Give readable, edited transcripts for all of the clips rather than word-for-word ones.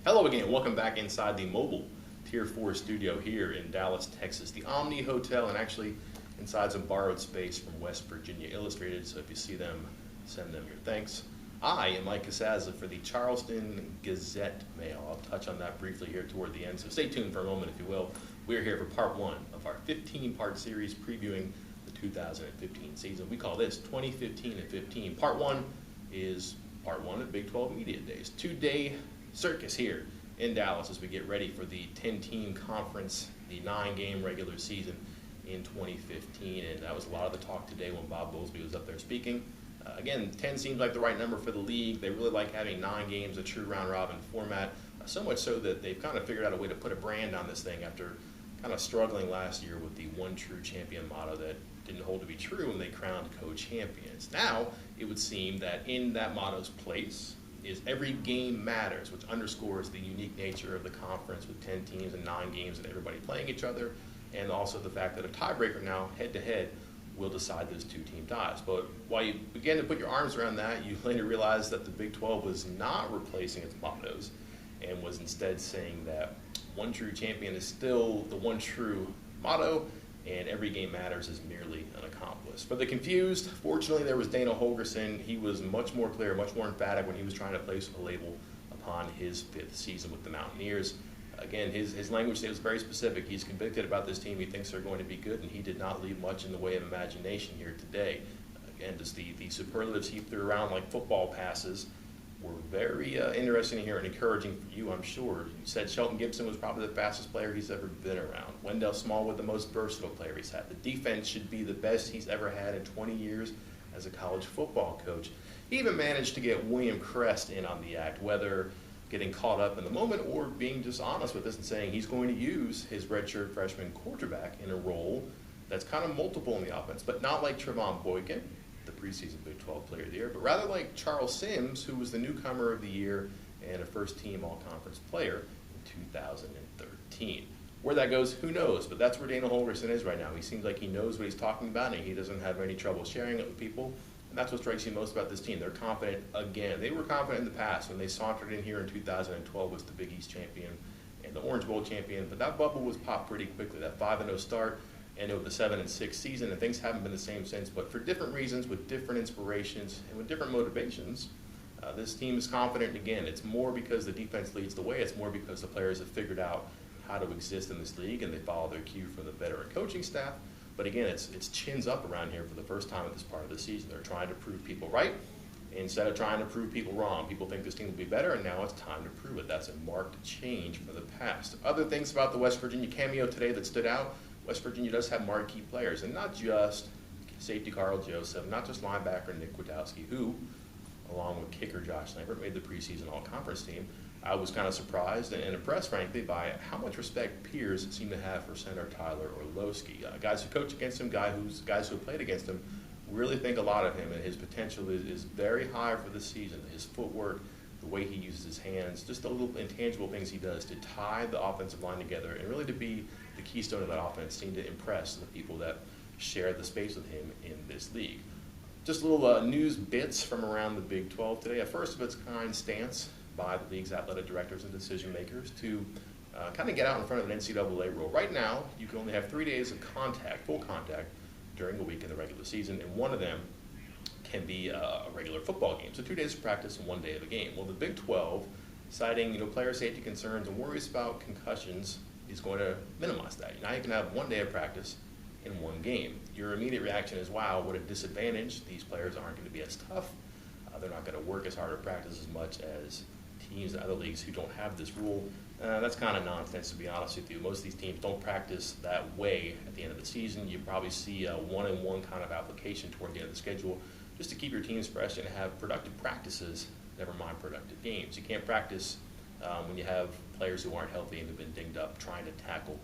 Hello again. Welcome back inside the mobile Tier 4 studio here in Dallas, Texas, the Omni Hotel, and actually inside some borrowed space from West Virginia Illustrated. So if you see them, send them your thanks. I am Mike Casazza for the Charleston Gazette Mail. I'll touch on that briefly here toward the end, so stay tuned for a moment if you will. We're here for part one of our 15-part series previewing the 2015 season. We call this 2015 and 15. Part one is part one of Big 12 Media Days. Two-day circus here in Dallas as we get ready for the 10-team conference, the 9-game regular season in 2015. And that was a lot of the talk today when Bob Bowlesby was up there speaking. Again, 10 seems like the right number for the league. They really like having 9 games, a true round-robin format, so much so that they've kind of figured out a way to put a brand on this thing after kind of struggling last year with the one true champion motto that didn't hold to be true when they crowned co-champions. Now, it would seem that in that motto's place is every game matters, which underscores the unique nature of the conference with 10 teams and 9 games and everybody playing each other, and also the fact that a tiebreaker now, head-to-head, will decide those 2-team ties. But while you begin to put your arms around that, you later realize that the Big 12 was not replacing its mottos and was instead saying that one true champion is still the one true motto, and every game matters is merely an accomplice. For the confused, fortunately there was Dana Holgorsen. He was much more clear, much more emphatic when he was trying to place a label upon his 5th season with the Mountaineers. Again, his language was very specific. He's convicted about this team. He thinks they're going to be good, and he did not leave much in the way of imagination here today. Again, just the superlatives he threw around like football passes were very interesting here and encouraging for you, I'm sure. You said Shelton Gibson was probably the fastest player he's ever been around. Wendell Smallwood, the most versatile player he's had. The defense should be the best he's ever had in 20 years as a college football coach. He even managed to get William Crest in on the act, whether getting caught up in the moment or being just honest with this and saying he's going to use his redshirt freshman quarterback in a role that's kind of multiple in the offense, but not like Trevon Boykin, the preseason Big 12 Player of the Year, but rather like Charles Sims, who was the newcomer of the year and a first-team all-conference player in 2013. Where that goes, who knows, but that's where Dana Holgorsen is right now. He seems like he knows what he's talking about, and he doesn't have any trouble sharing it with people. And that's what strikes me most about this team. They're confident again. They were confident in the past when they sauntered in here in 2012 as the Big East champion and the Orange Bowl champion, but that bubble was popped pretty quickly. That 5-0 start ended with the 7-6 season, and things haven't been the same since, but for different reasons, with different inspirations, and with different motivations. This team is confident again. It's more because the defense leads the way. It's more because the players have figured out how to exist in this league, and they follow their cue from the veteran coaching staff. But again, it's chins up around here for the first time at this part of the season. They're trying to prove people right instead of trying to prove people wrong. People think this team will be better, and now it's time to prove it. That's a marked change from the past. Other things about the West Virginia cameo today that stood out: West Virginia does have marquee players, and not just safety Carl Joseph, not just linebacker Nick Kwiatkowski, who, along with kicker Josh Lambert, made the preseason all-conference team. I was kind of surprised and impressed, frankly, by how much respect peers seem to have for center Tyler Orlowski. Guys who coach against him, guys who have played against him, really think a lot of him, and his potential is very high for this season. His footwork, the way he uses his hands, just the little intangible things he does to tie the offensive line together and really to be the keystone of that offense seem to impress the people that share the space with him in this league. Just little news bits from around the Big 12 today. A first-of-its-kind stance by the league's athletic directors and decision makers to kind of get out in front of an NCAA rule. Right now, you can only have 3 days of contact, full contact, during the week in the regular season, and one of them can be a regular football game. So 2 days of practice and 1 day of a game. Well, the Big 12, citing player safety concerns and worries about concussions, is going to minimize that. Now you can have 1 day of practice in 1 game. Your immediate reaction is, wow, what a disadvantage. These players aren't going to be as tough. They're not going to work as hard or practice as much as teams in other leagues who don't have this rule. That's kind of nonsense, to be honest with you. Most of these teams don't practice that way at the end of the season. You probably see a one-on-one kind of application toward the end of the schedule just to keep your teams fresh and have productive practices, never mind productive games. You can't practice when you have players who aren't healthy and have been dinged up trying to tackle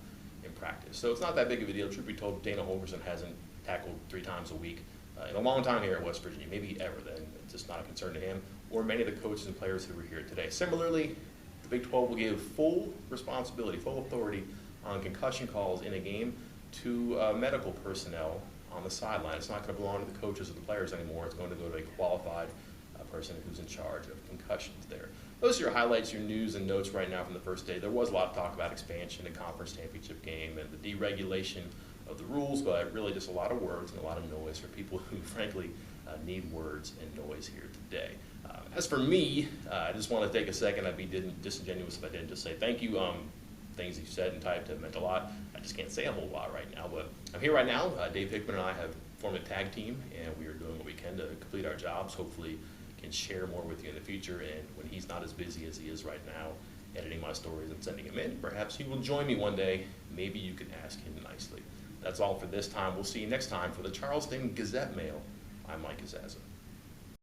in practice. So it's not that big of a deal. Truth be told, Dana Holgorsen hasn't tackled 3 times a week in a long time here at West Virginia, maybe ever then. It's just not a concern to him or many of the coaches and players who were here today. Similarly, the Big 12 will give full responsibility, full authority on concussion calls in a game to medical personnel on the sideline. It's not going to belong to the coaches or the players anymore. It's going to go to a qualified person who's in charge of concussions there. those are your highlights, your news and notes right now from the first day. There was a lot of talk about expansion, the conference championship game, and the deregulation of the rules, but really just a lot of words and a lot of noise for people who, frankly, need words and noise here today. As for me, I just want to take a second. I'd be disingenuous if I didn't just say thank you. Things you said and typed have meant a lot. I just can't say a whole lot right now, but I'm here right now. Dave Hickman and I have formed a tag team, and we are doing what we can to complete our jobs. Hopefully, can share more with you in the future, and when he's not as busy as he is right now, editing my stories and sending them in, perhaps he will join me one day. Maybe you can ask him nicely. That's all for this time. We'll see you next time for the Charleston Gazette Mail. I'm Mike Kazaza.